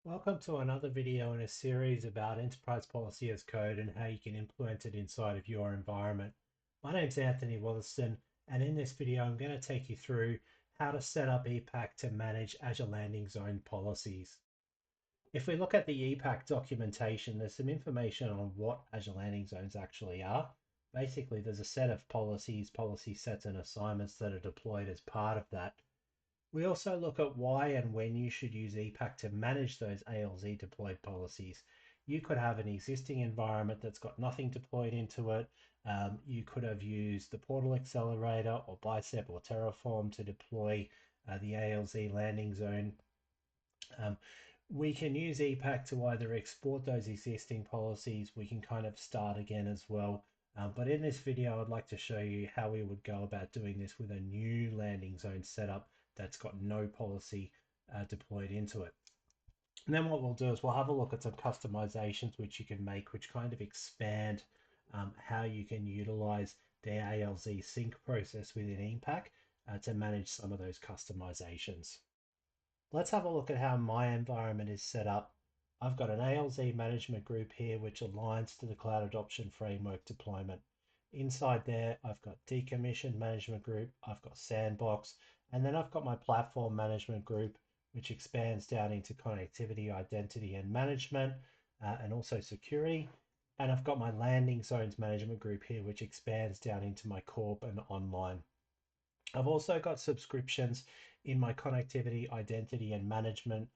Welcome to another video in a series about enterprise policy as code and how you can implement it inside of your environment. My name's Anthony Wollaston, and in this video, I'm going to take you through how to set up EPAC to manage Azure Landing Zone policies. If we look at the EPAC documentation, there's some information on what Azure Landing Zones actually are. Basically, there's a set of policies, policy sets, and assignments that are deployed as part of that. We also look at why and when you should use EPAC to manage those ALZ deployed policies. You could have an existing environment that's got nothing deployed into it. You could have used the Portal Accelerator or Bicep or Terraform to deploy the ALZ landing zone. We can use EPAC to either export those existing policies. We can kind of start again as well. But in this video, I'd like to show you how we would go about doing this with a new landing zone setup that's got no policy deployed into it. And then what we'll do is we'll have a look at some customizations which you can make, which kind of expand how you can utilize the ALZ sync process within EPAC to manage some of those customizations. Let's have a look at how my environment is set up. I've got an ALZ management group here, which aligns to the Cloud Adoption Framework deployment. Inside there, I've got decommissioned management group, I've got sandbox, and then I've got my platform management group, which expands down into connectivity, identity, and management, and also security. And I've got my landing zones management group here, which expands down into my corp and online. I've also got subscriptions in my connectivity, identity, and management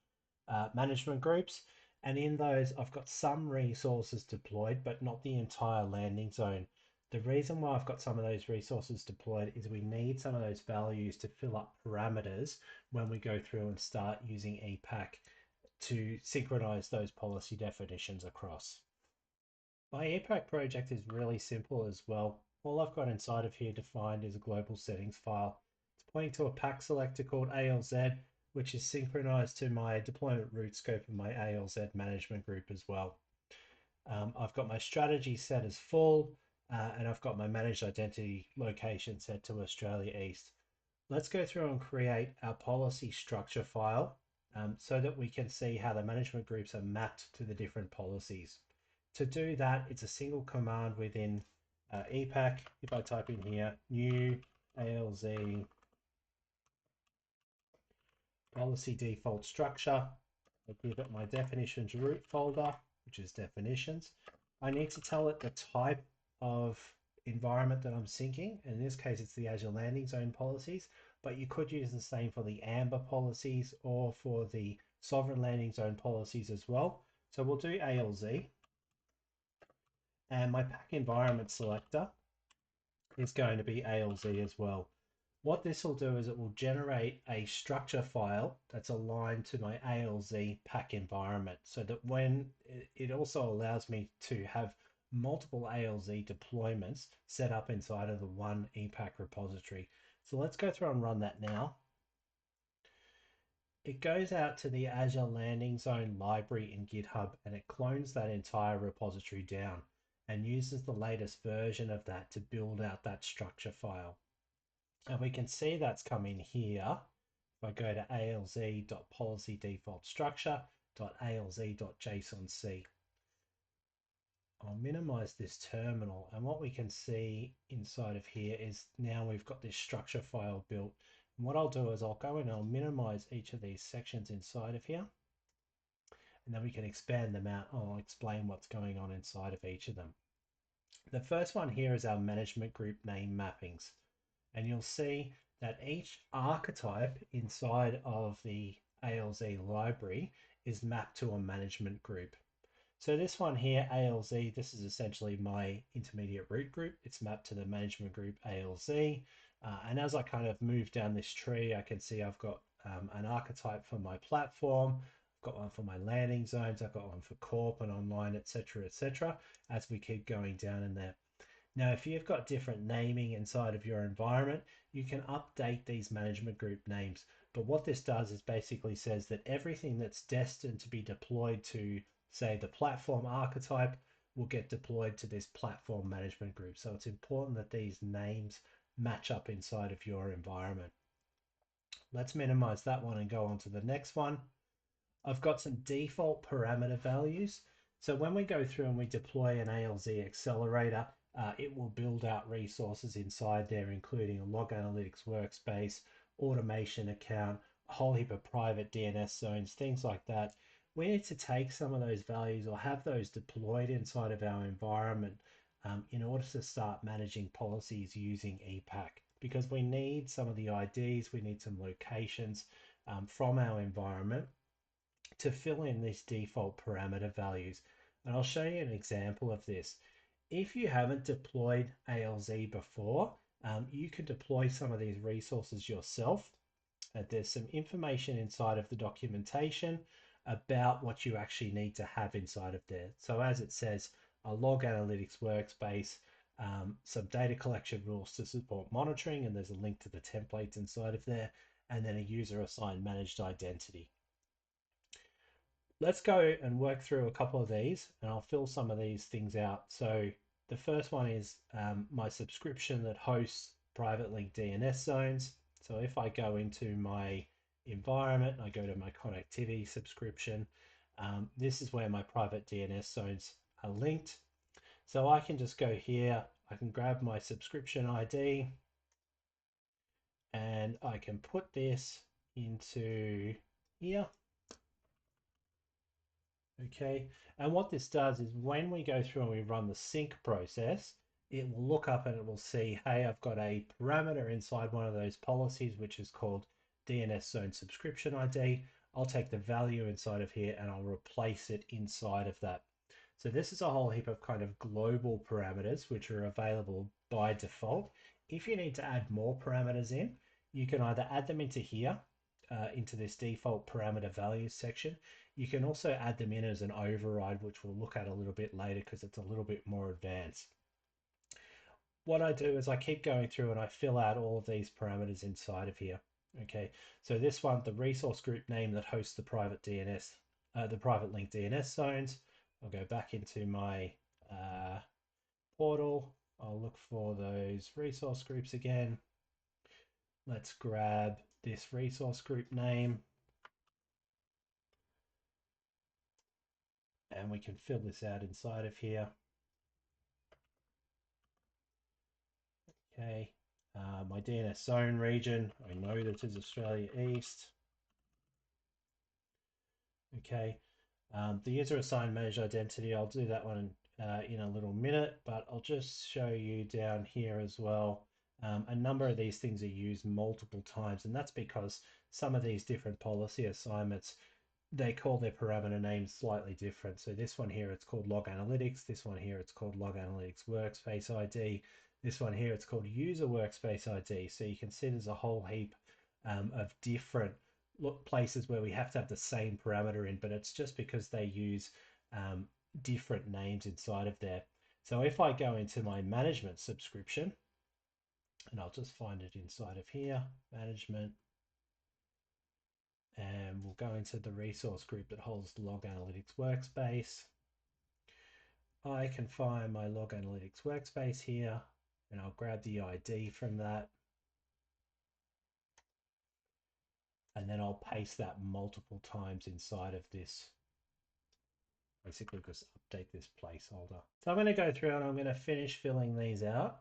groups. And in those, I've got some resources deployed, but not the entire landing zone. The reason why I've got some of those resources deployed is we need some of those values to fill up parameters when we go through and start using EPAC to synchronize those policy definitions across. My EPAC project is really simple as well. All I've got inside of here defined is a global settings file. It's pointing to a pack selector called ALZ, which is synchronized to my deployment root scope of my ALZ management group as well. I've got my strategy set as full, and I've got my managed identity location set to Australia East. Let's go through and create our policy structure file so that we can see how the management groups are mapped to the different policies. To do that, it's a single command within EPAC. If I type in here, new ALZ policy default structure, I give it my definitions root folder, which is definitions. I need to tell it the type of environment that I'm syncing. In this case, it's the Azure Landing Zone policies, but you could use the same for the Amber policies or for the Sovereign Landing Zone policies as well. So we'll do ALZ. And my pack environment selector is going to be ALZ as well. What this will do is it will generate a structure file that's aligned to my ALZ pack environment so that when it also allows me to have multiple ALZ deployments set up inside of the one EPAC repository. So let's go through and run that now. It goes out to the Azure Landing Zone library in GitHub and it clones that entire repository down and uses the latest version of that to build out that structure file. And we can see that's coming here. If I go to ALZ.PolicyDefaultStructure.alz.jsonc. I'll minimize this terminal, and what we can see inside of here is now we've got this structure file built. And what I'll do is I'll go in and I'll minimize each of these sections inside of here, and then we can expand them out. I'll explain what's going on inside of each of them. The first one here is our management group name mappings. And you'll see that each archetype inside of the ALZ library is mapped to a management group. So this one here, ALZ, this is essentially my intermediate root group. It's mapped to the management group ALZ. And as I kind of move down this tree, I can see I've got an archetype for my platform. I've got one for my landing zones. I've got one for corp and online, etc., as we keep going down in there. Now, if you've got different naming inside of your environment, you can update these management group names. But what this does is basically says that everything that's destined to be deployed to, say, the platform archetype will get deployed to this platform management group. So it's important that these names match up inside of your environment. Let's minimize that one and go on to the next one. I've got some default parameter values. So when we go through and we deploy an ALZ accelerator, it will build out resources inside there, including a log analytics workspace, automation account, a whole heap of private DNS zones, things like that. We need to take some of those values or have those deployed inside of our environment in order to start managing policies using EPAC, because we need some of the IDs, we need some locations from our environment to fill in these default parameter values. And I'll show you an example of this. If you haven't deployed ALZ before, you can deploy some of these resources yourself. There's some information inside of the documentation about what you actually need to have inside of there. So as it says, a log analytics workspace, some data collection rules to support monitoring, and there's a link to the templates inside of there, and then a user assigned managed identity. Let's go and work through a couple of these, and I'll fill some of these things out. So the first one is my subscription that hosts private link DNS zones. So if I go into my environment, I go to my connectivity subscription, this is where my private DNS zones are linked. So I can just go here, I can grab my subscription ID, and I can put this into here. Okay, and what this does is when we go through and we run the sync process, it will look up and it will see, hey, I've got a parameter inside one of those policies, which is called DNS zone subscription ID. I'll take the value inside of here and I'll replace it inside of that. So this is a whole heap of kind of global parameters which are available by default. If you need to add more parameters in, you can either add them into here, into this default parameter values section. You can also add them in as an override, which we'll look at a little bit later because it's a little bit more advanced. What I do is I keep going through and I fill out all of these parameters inside of here. Okay, so this one, the resource group name that hosts the private DNS, the private link DNS zones. I'll go back into my portal. I'll look for those resource groups again. Let's grab this resource group name. And we can fill this out inside of here. Okay, my DNS zone region, I know that is Australia East. Okay, the user assigned managed identity, I'll do that one in a little minute, but I'll just show you down here as well. A number of these things are used multiple times, and that's because some of these different policy assignments, they call their parameter names slightly different. So this one here, it's called log analytics. This one here, it's called log analytics workspace ID. This one here, it's called user workspace ID. So you can see there's a whole heap of different places where we have to have the same parameter in, but it's just because they use different names inside of there. So if I go into my management subscription, and I'll just find it inside of here, management, and we'll go into the resource group that holds the log analytics workspace. I can find my log analytics workspace here, and I'll grab the ID from that. And then I'll paste that multiple times inside of this. Basically just update this placeholder. So I'm going to go through and I'm going to finish filling these out.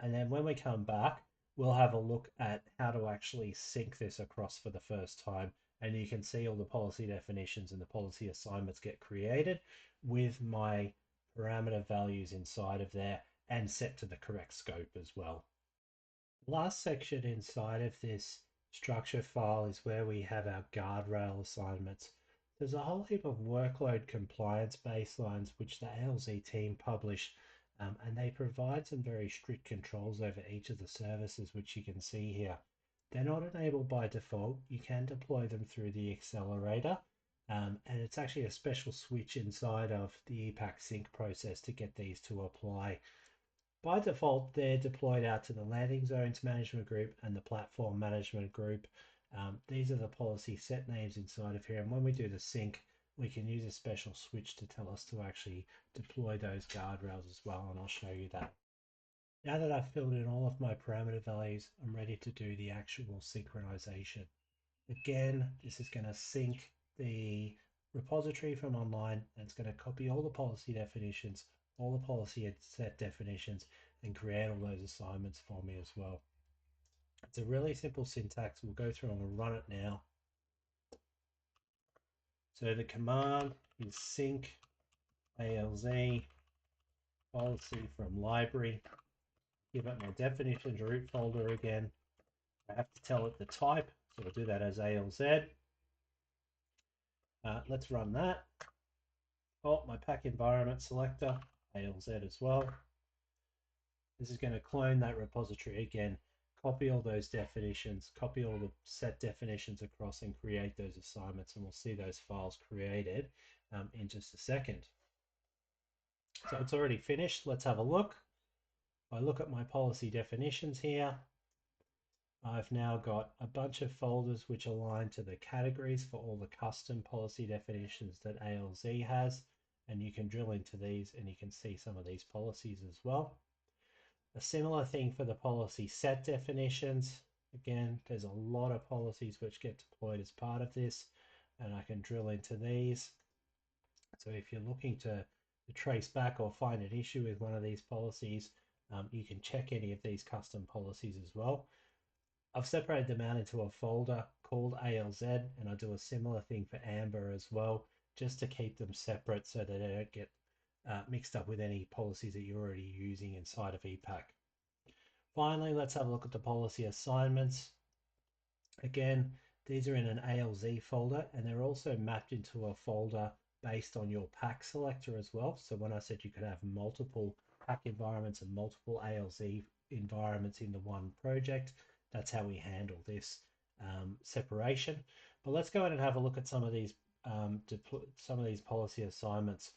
And then when we come back, we'll have a look at how to actually sync this across for the first time. And you can see all the policy definitions and the policy assignments get created with my parameter values inside of there and set to the correct scope as well. Last section inside of this structure file is where we have our guardrail assignments. There's a whole heap of workload compliance baselines which the ALZ team publish, and they provide some very strict controls over each of the services, which you can see here. They're not enabled by default. You can deploy them through the accelerator, and it's actually a special switch inside of the EPAC sync process to get these to apply. By default, they're deployed out to the landing zones management group and the platform management group. These are the policy set names inside of here. And when we do the sync, we can use a special switch to tell us to actually deploy those guardrails as well. And I'll show you that. Now that I've filled in all of my parameter values, I'm ready to do the actual synchronization. Again, this is going to sync the repository from online, and it's going to copy all the policy definitions, all the policy set definitions, and create all those assignments for me as well. It's a really simple syntax. We'll go through and we'll run it now. So the command is Sync-ALZ Policy from Library. Give it my definitions root folder again. I have to tell it the type, so we'll do that as ALZ. Let's run that. Oh, my pack environment selector, ALZ as well. This is going to clone that repository again, copy all those definitions, copy all the set definitions across, and create those assignments, and we'll see those files created in just a second. So it's already finished. Let's have a look. If I look at my policy definitions here, I've now got a bunch of folders which align to the categories for all the custom policy definitions that ALZ has, and you can drill into these and you can see some of these policies as well. A similar thing for the policy set definitions. Again, there's a lot of policies which get deployed as part of this, and I can drill into these. So if you're looking to trace back or find an issue with one of these policies, you can check any of these custom policies as well. I've separated them out into a folder called ALZ, and I do a similar thing for Amber as well, just to keep them separate so that they don't get mixed up with any policies that you're already using inside of EPAC. Finally, let's have a look at the policy assignments. Again, these are in an ALZ folder, and they're also mapped into a folder based on your pack selector as well. So when I said you could have multiple pack environments and multiple ALZ environments in the one project, that's how we handle this separation. But let's go ahead and have a look at some of these policy assignments.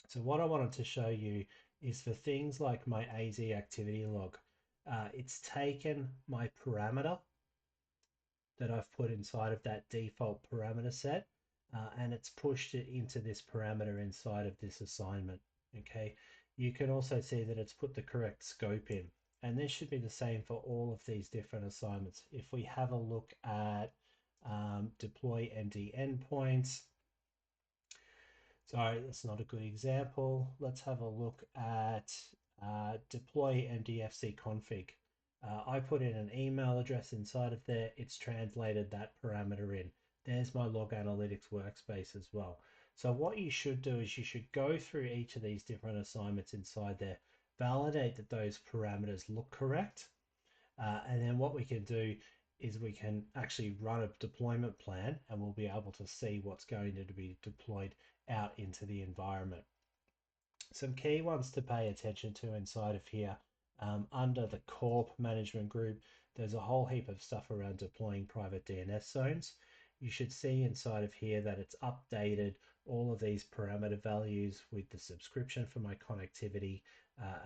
So what I wanted to show you is for things like my AZ activity log, it's taken my parameter that I've put inside of that default parameter set, and it's pushed it into this parameter inside of this assignment. Okay, you can also see that it's put the correct scope in. And this should be the same for all of these different assignments. If we have a look at deploy MD endpoints, sorry, that's not a good example. Let's have a look at deploy MDFC config. I put in an email address inside of there. It's translated that parameter in. There's my log analytics workspace as well. So what you should do is you should go through each of these different assignments inside there, validate that those parameters look correct. And then what we can do is we can actually run a deployment plan, and we'll be able to see what's going to be deployed out into the environment. Some key ones to pay attention to inside of here, under the Corp management group, there's a whole heap of stuff around deploying private DNS zones. You should see inside of here that it's updated all of these parameter values with the subscription for my connectivity,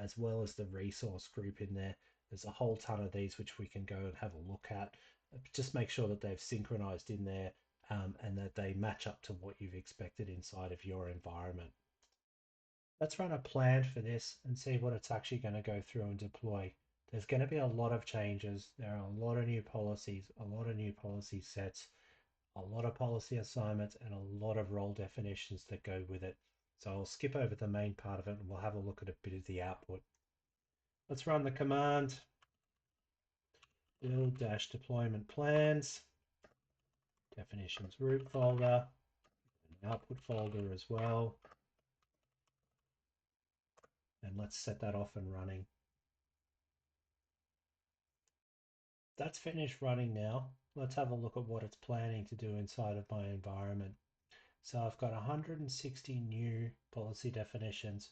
as well as the resource group in there. There's a whole ton of these which we can go and have a look at. Just make sure that they've synchronized in there, and that they match up to what you've expected inside of your environment. Let's run a plan for this and see what it's actually going to go through and deploy. There's going to be a lot of changes. There are a lot of new policies, a lot of new policy sets, a lot of policy assignments, and a lot of role definitions that go with it. So I'll skip over the main part of it and we'll have a look at a bit of the output. Let's run the command Build-DeploymentPlans, definitions root folder, an output folder as well. And let's set that off and running. That's finished running now. Let's have a look at what it's planning to do inside of my environment. So I've got 160 new policy definitions,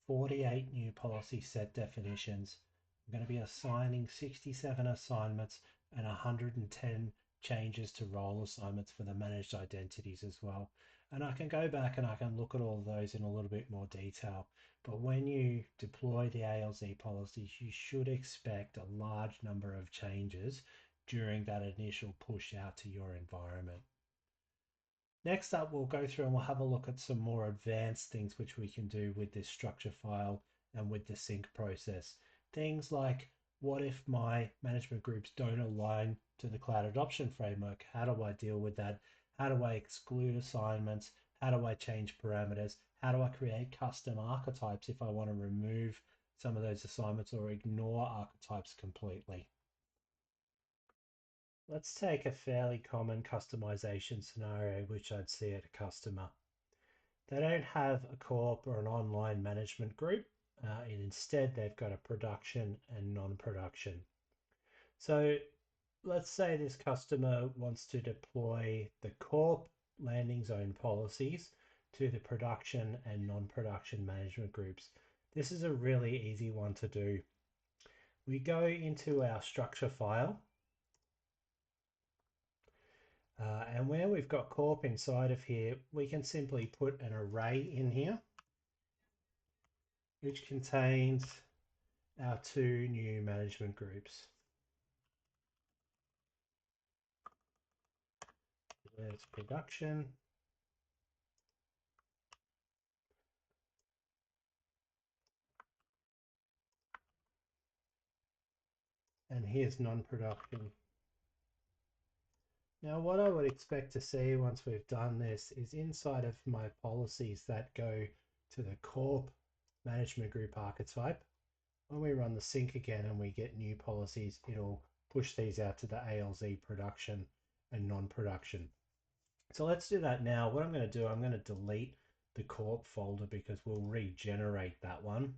48 new policy set definitions. I'm going to be assigning 67 assignments and 110 changes to role assignments for the managed identities as well. And I can go back and I can look at all of those in a little bit more detail. But when you deploy the ALZ policies, you should expect a large number of changes during that initial push out to your environment. Next up, we'll go through and we'll have a look at some more advanced things which we can do with this structure file and with the sync process. Things like, what if my management groups don't align to the cloud adoption framework? How do I deal with that? How do I exclude assignments? How do I change parameters? How do I create custom archetypes if I want to remove some of those assignments or ignore archetypes completely? Let's take a fairly common customization scenario which I'd see at a customer. They don't have a corp or an online management group, and instead they've got a production and non-production. So let's say this customer wants to deploy the corp landing zone policies to the production and non-production management groups. This is a really easy one to do. We go into our structure file, and where we've got corp inside of here, we can simply put an array in here, which contains our two new management groups. There's production. And here's non-production. Now, what I would expect to see once we've done this is inside of my policies that go to the corp management group archetype, when we run the sync again and we get new policies, it'll push these out to the ALZ production and non-production. So let's do that now. What I'm going to do, I'm going to delete the corp folder because we'll regenerate that one.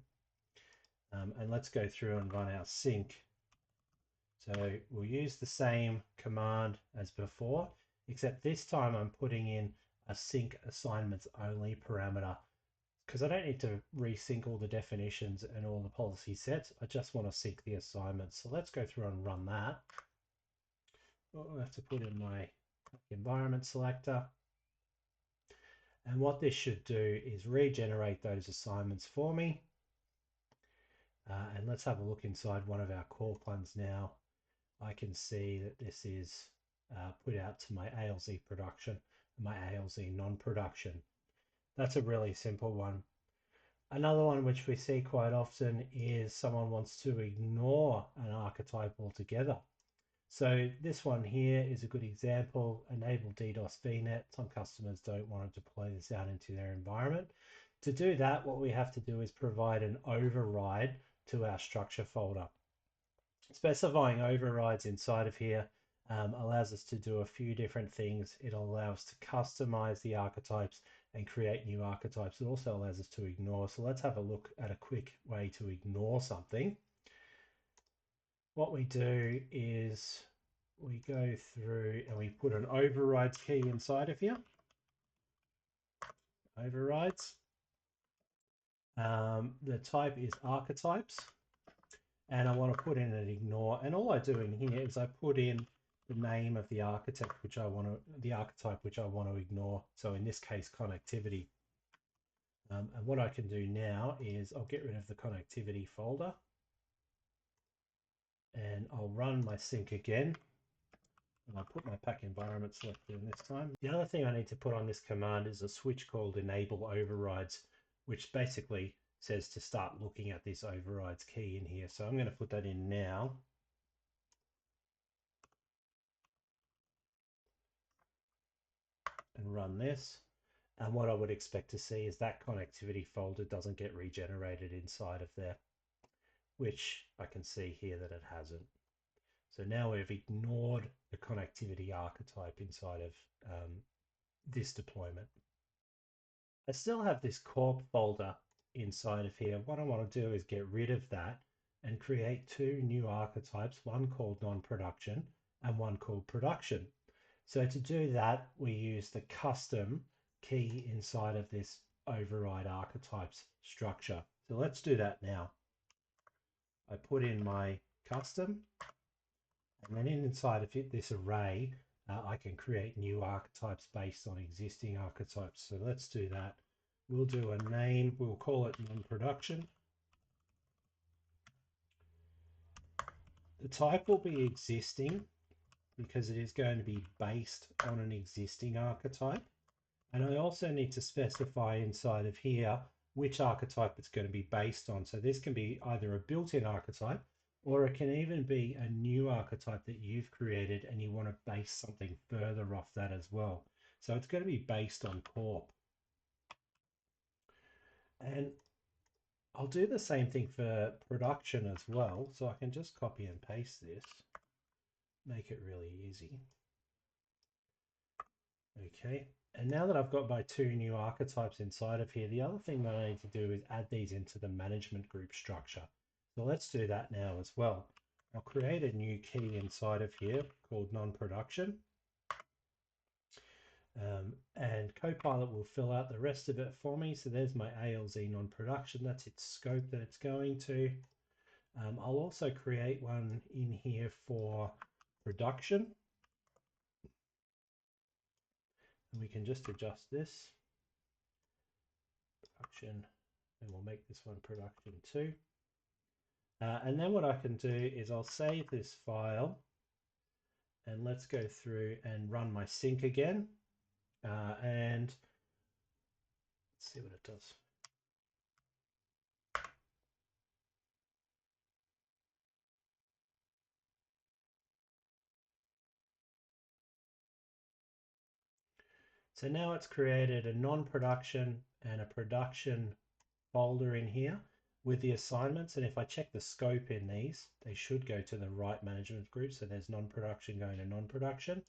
And let's go through and run our sync. So we'll use the same command as before, except this time I'm putting in a sync assignments only parameter because I don't need to resync all the definitions and all the policy sets. I just want to sync the assignments. So let's go through and run that. I'll have to put in my environment selector. And what this should do is regenerate those assignments for me. And let's have a look inside one of our core plans now. I can see that this is put out to my ALZ production and my ALZ non-production. That's a really simple one. Another one which we see quite often is someone wants to ignore an archetype altogether. So this one here is a good example, enable DDoS VNet. Some customers don't want to deploy this out into their environment. To do that, what we have to do is provide an override to our structure folder. Specifying overrides inside of here allows us to do a few different things. It allows us to customize the archetypes and create new archetypes. It also allows us to ignore. So let's have a look at a quick way to ignore something. What we do is we go through and we put an overrides key inside of here. Overrides. The type is archetypes. And I want to put in an ignore. And all I do in here is I put in the name of the archetype which I want to ignore. So in this case, connectivity. And what I can do now is I'll get rid of the connectivity folder. And I'll run my sync again. And I'll put my pack environment selector in this time. The other thing I need to put on this command is a switch called enable overrides, which basically says to start looking at this overrides key in here. So I'm going to put that in now. And run this. And what I would expect to see is that connectivity folder doesn't get regenerated inside of there, which I can see here that it hasn't. So now we've ignored the connectivity archetype inside of this deployment. I still have this corp folder inside of here. What I want to do is get rid of that and create two new archetypes, one called non-production and one called production. So to do that, we use the custom key inside of this override archetypes structure. So let's do that now. I put in my custom, and then inside of it, this array, I can create new archetypes based on existing archetypes. So let's do that. We'll do a name, we'll call it non-production. The type will be existing because it is going to be based on an existing archetype. And I also need to specify inside of here which archetype it's going to be based on. So this can be either a built-in archetype, or it can even be a new archetype that you've created and you want to base something further off that as well. So it's going to be based on corp. And I'll do the same thing for production as well. So I can just copy and paste this, make it really easy. Okay, and now that I've got my two new archetypes inside of here, the other thing that I need to do is add these into the management group structure. So let's do that now as well. I'll create a new key inside of here called non-production. And Copilot will fill out the rest of it for me. So there's my ALZ non-production. That's its scope that it's going to. I'll also create one in here for production. And we can just adjust this. Production, and we'll make this one production too. And then what I can do is I'll save this file and let's go through and run my sync again. And let's see what it does. So now it's created a non-production and a production folder in here with the assignments. And if I check the scope in these, they should go to the right management group. So there's non-production going to non-production.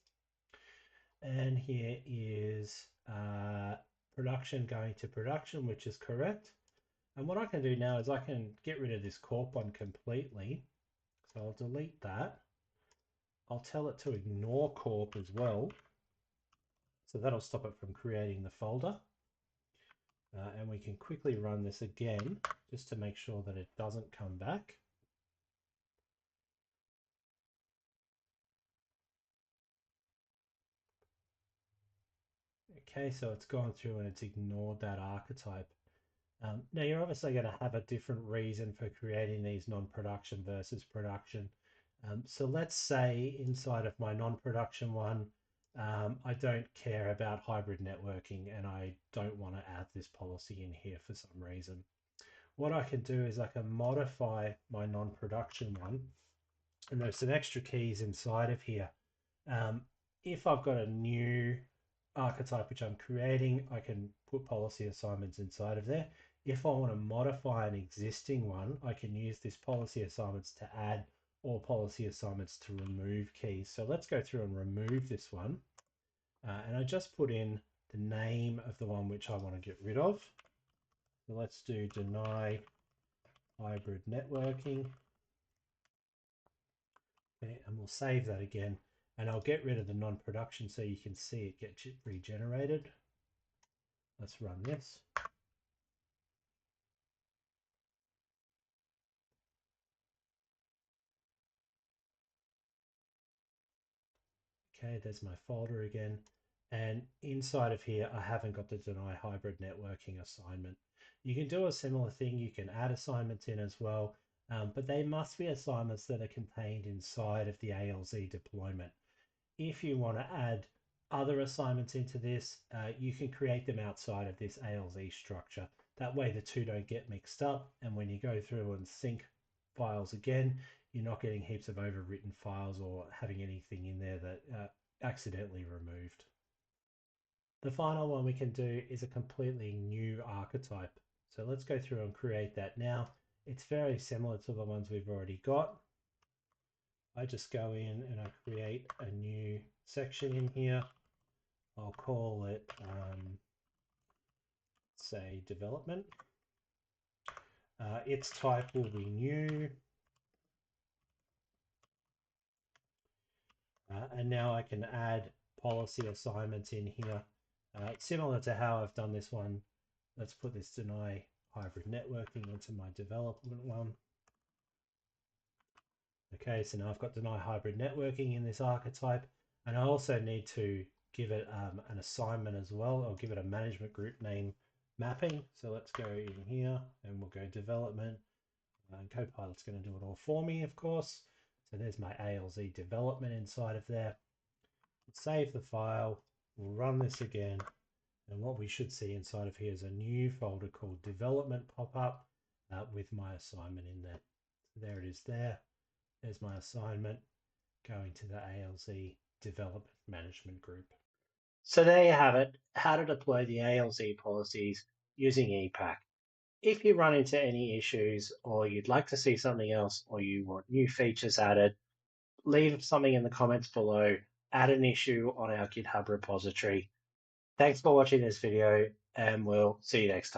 And here is production going to production, which is correct. And what I can do now is I can get rid of this corp one completely. So I'll delete that. I'll tell it to ignore corp as well. So that'll stop it from creating the folder. And we can quickly run this again just to make sure that it doesn't come back. Okay, so it's gone through and it's ignored that archetype. Now you're obviously going to have a different reason for creating these non-production versus production. So let's say inside of my non-production one, I don't care about hybrid networking and I don't want to add this policy in here for some reason. What I can do is I can modify my non-production one, and there's some extra keys inside of here. If I've got a new archetype which I'm creating, I can put policy assignments inside of there. If I want to modify an existing one, I can use this policy assignments to add or policy assignments to remove keys. So let's go through and remove this one. And I just put in the name of the one which I want to get rid of. So let's do deny hybrid networking. Okay, and we'll save that again. And I'll get rid of the non-production so you can see it gets regenerated. Let's run this. Okay, there's my folder again. And inside of here, I haven't got the deny hybrid networking assignment. You can do a similar thing. You can add assignments in as well, but they must be assignments that are contained inside of the ALZ deployment. If you want to add other assignments into this, you can create them outside of this ALZ structure. That way the two don't get mixed up. And when you go through and sync files again, you're not getting heaps of overwritten files or having anything in there that accidentally removed. The final one we can do is a completely new archetype. So let's go through and create that now. It's very similar to the ones we've already got. I just go in and I create a new section in here. I'll call it, say, development. Its type will be new. And now I can add policy assignments in here. Similar to how I've done this one, let's put this deny hybrid networking into my development one. Okay, so now I've got deny hybrid networking in this archetype, and I also need to give it an assignment as well. I'll give it a management group name mapping. So let's go in here and we'll go development. And Copilot's going to do it all for me, of course. So there's my ALZ development inside of there. Save the file, we'll run this again. And what we should see inside of here is a new folder called development pop up with my assignment in there. So there it is there. There's my assignment going to the ALZ development management group. So there you have it, how to deploy the ALZ policies using EPAC. If you run into any issues or you'd like to see something else or you want new features added, leave something in the comments below, add an issue on our GitHub repository. Thanks for watching this video and we'll see you next time.